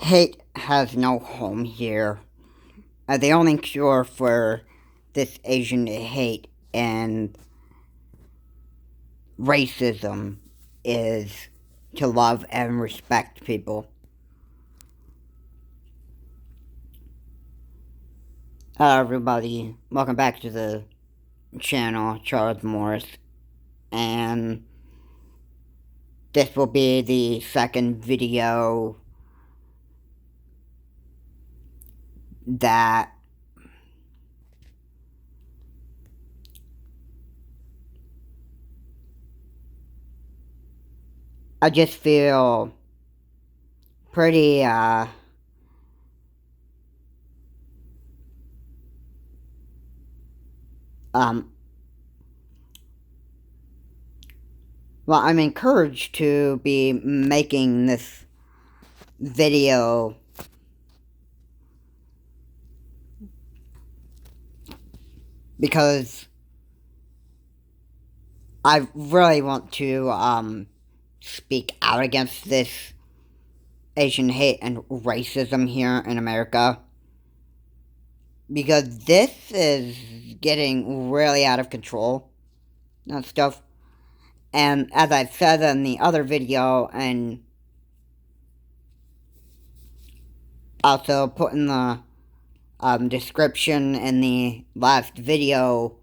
Hate has no home here. The only cure for this Asian hate and racism is to love and respect people. Hello, everybody. Welcome back to the channel, Charles Morris. And this will be the second video that I just feel pretty, well, I'm encouraged to be making this video because I really want to speak out against this Asian hate and racism here in America, because this is getting really out of control and stuff. And as I said in the other video, and also put in the description in the last video,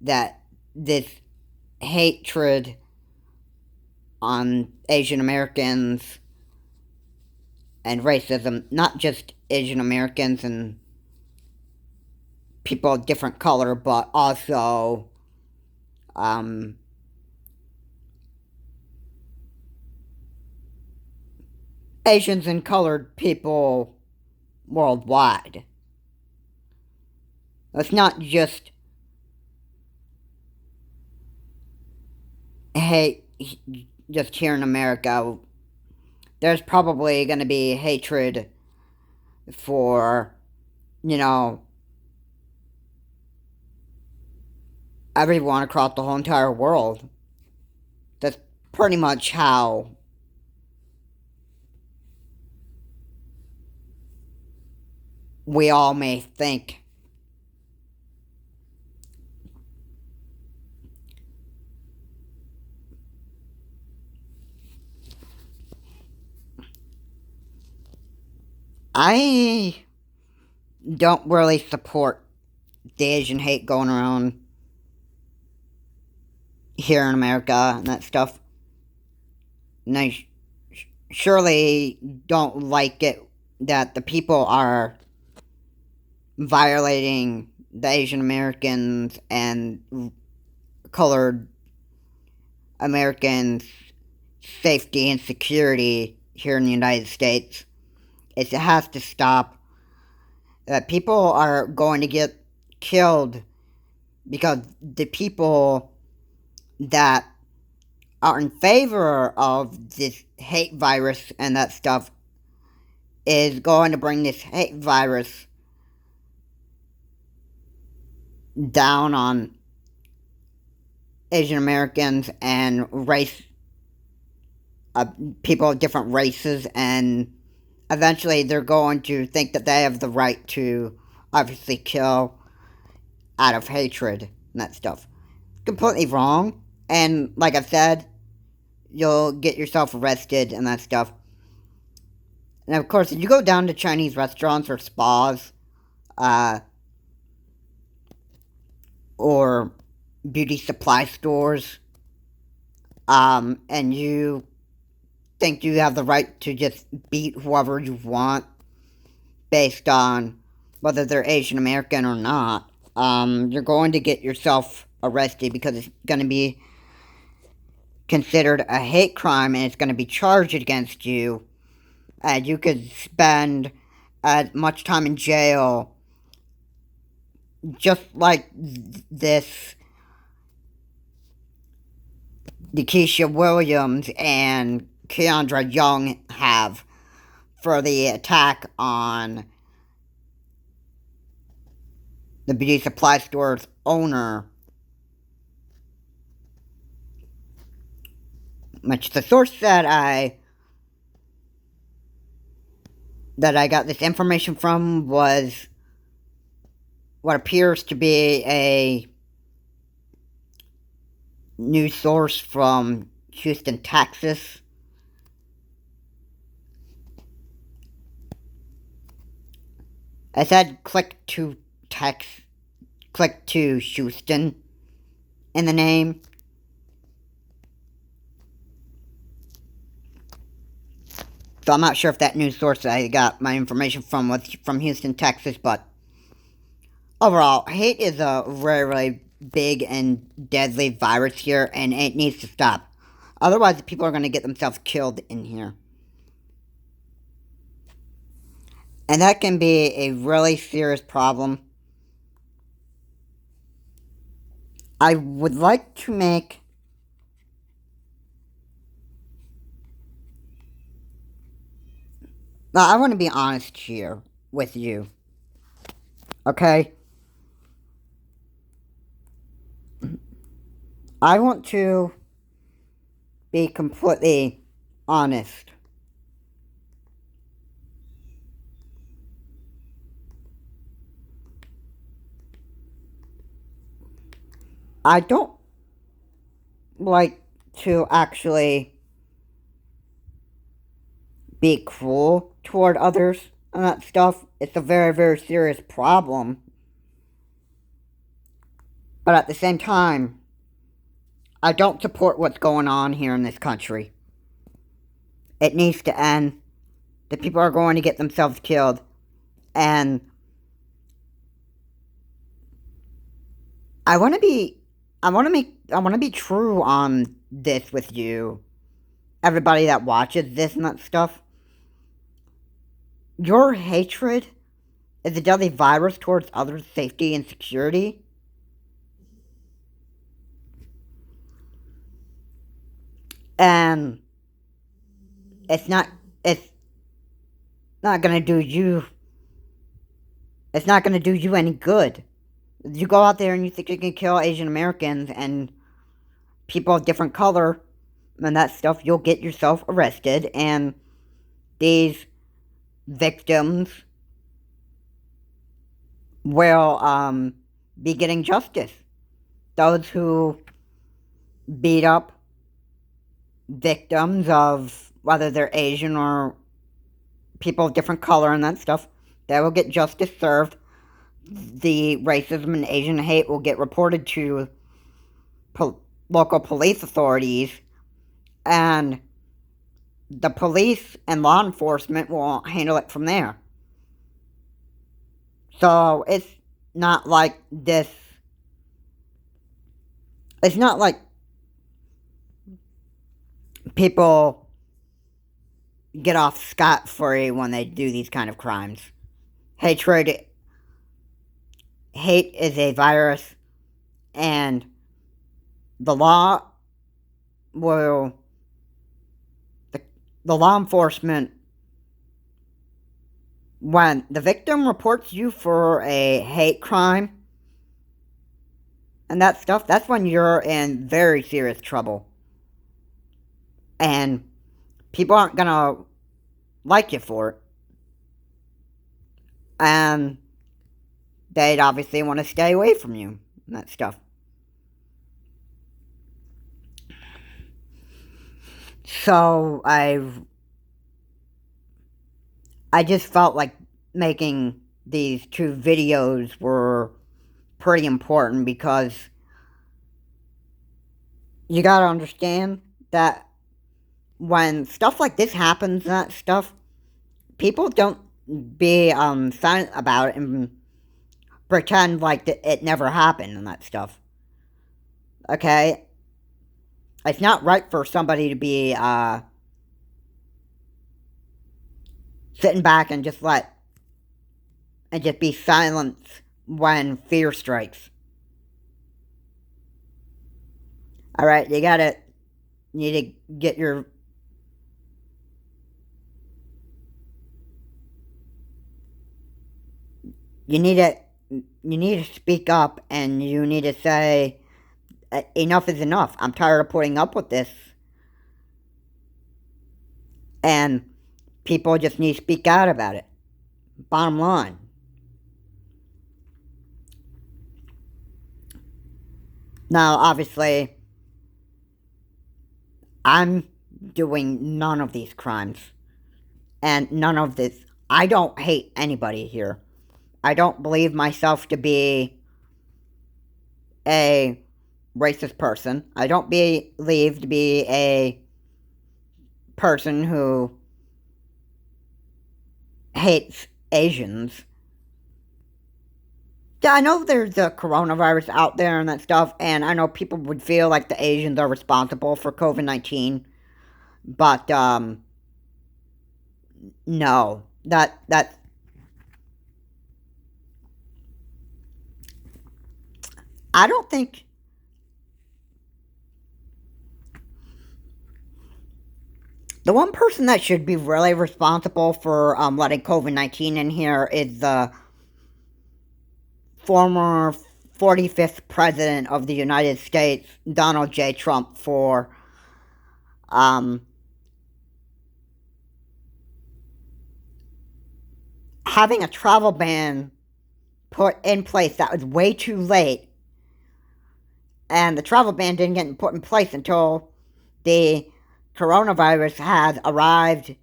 that this hatred on Asian Americans and racism, not just Asian Americans and people of different color, but also Asians and colored people worldwide. It's not just hate just here in America. There's probably going to be hatred for, everyone across the whole entire world. That's pretty much how we all may think. I don't really support the Asian hate going around here in America and that stuff. And I surely don't like it that the people are violating the Asian Americans and colored Americans' safety and security here in the United States. It has to stop. People are going to get killed because the people that are in favor of this hate virus and that stuff is going to bring this hate virus down on Asian Americans and people of different races, and eventually they're going to think that they have the right to obviously kill out of hatred and that stuff. Completely wrong. And like I said, you'll get yourself arrested and that stuff. And of course, if you go down to Chinese restaurants or spas, or beauty supply stores, and you think you have the right to just beat whoever you want based on whether they're Asian American or not, you're going to get yourself arrested because it's going to be considered a hate crime and it's going to be charged against you. And you could spend as much time in jail, just like this Nikisha Williams and Keandra Young have for the attack on the beauty supply store's owner, which the source said I that I got this information from was what appears to be a news source from Houston, Texas. I said click to Houston in the name. So I'm not sure if that news source I got my information from was from Houston, Texas, but overall, hate is a very, really big and deadly virus here, and it needs to stop. Otherwise, people are going to get themselves killed in here. And that can be a really serious problem. I would like to make I want to be honest here with you. Okay? I want to be completely honest. I don't like to actually be cruel toward others and that stuff. It's a very, very serious problem. But at the same time, I don't support what's going on here in this country. It needs to end. The people are going to get themselves killed. And I want to be true on this with you. Everybody that watches this and that stuff. Your hatred is a deadly virus towards others' safety and security. And it's not gonna do you any good. You go out there and you think you can kill Asian Americans and people of different color and that stuff, you'll get yourself arrested, and these victims will be getting justice. Those who beat up victims of whether they're Asian or people of different color and that stuff, they will get justice served. The racism and Asian hate will get reported to local police authorities, and the police and law enforcement will handle it from there. So it's not like this. It's not like people get off scot-free when they do these kind of crimes. Hate is a virus, and the law will, the law enforcement, when the victim reports you for a hate crime and that stuff, that's when you're in very serious trouble. And people aren't gonna like you for it. And they'd obviously want to stay away from you and that stuff. So I just felt like making these two videos were pretty important, because you gotta understand that when stuff like this happens and that stuff, people don't be silent about it and pretend like it never happened and that stuff. Okay? It's not right for somebody to be sitting back and just be silent when fear strikes. Alright, you need to get your, you need to speak up, and you need to say, enough is enough. I'm tired of putting up with this. And people just need to speak out about it. Bottom line. Now, obviously, I'm doing none of these crimes. And none of this. I don't hate anybody here. I don't believe myself to be a racist person. I don't believe to be a person who hates Asians. Yeah, I know there's a coronavirus out there and that stuff, and I know people would feel like the Asians are responsible for COVID-19, but no, that I don't think. The one person that should be really responsible for letting COVID-19 in here is the former 45th President of the United States, Donald J. Trump, for um, having a travel ban put in place that was way too late. And the travel ban didn't get put in place until the coronavirus had arrived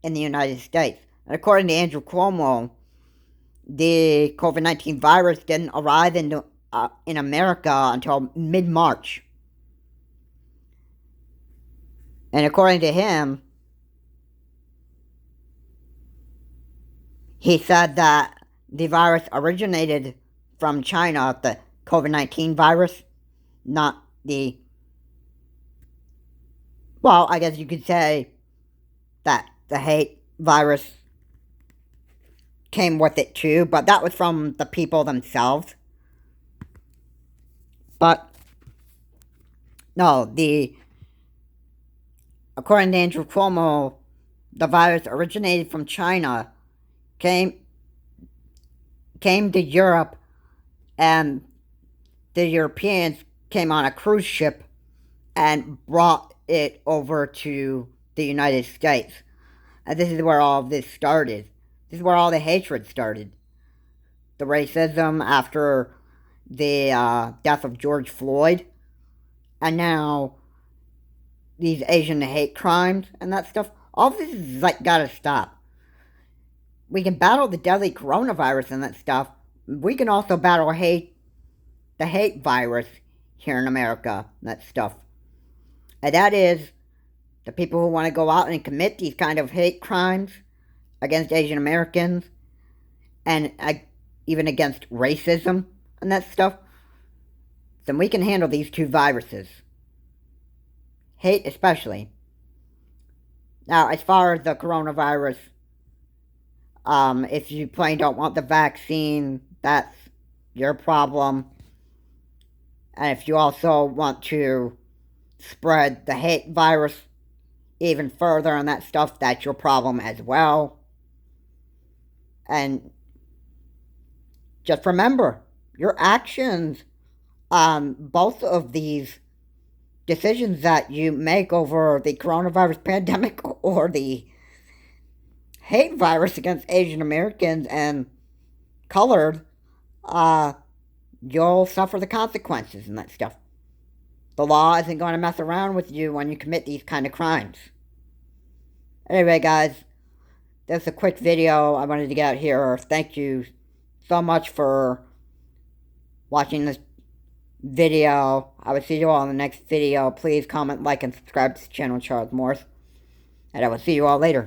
in the United States. And according to Andrew Cuomo, the COVID-19 virus didn't arrive in America until mid-March. And according to him, he said that the virus originated from China, the COVID-19 virus, not the... Well, I guess you could say that the hate virus came with it too, but that was from the people themselves. But no, according to Andrew Cuomo, the virus originated from China, came to Europe, and the Europeans came on a cruise ship and brought it over to the United States. And this is where all of this started. This is where all the hatred started. The racism after the death of George Floyd, and now these Asian hate crimes and that stuff. All this is like gotta stop. We can battle the deadly coronavirus and that stuff. We can also battle the hate virus here in America and that stuff. And that is the people who want to go out and commit these kind of hate crimes against Asian Americans and even against racism and that stuff. Then we can handle these two viruses. Hate especially. Now, as far as the coronavirus, if you plain don't want the vaccine, that's your problem. And if you also want to spread the hate virus even further and that stuff, that's your problem as well. And just remember, your actions on both of these decisions that you make over the coronavirus pandemic or the hate virus against Asian Americans and colored, you'll suffer the consequences and that stuff. The law isn't going to mess around with you when you commit these kind of crimes. Anyway, guys, that's a quick video I wanted to get out here. Thank you so much for watching this video. I will see you all in the next video. Please comment, like, and subscribe to the channel, Charles Morris. And I will see you all later.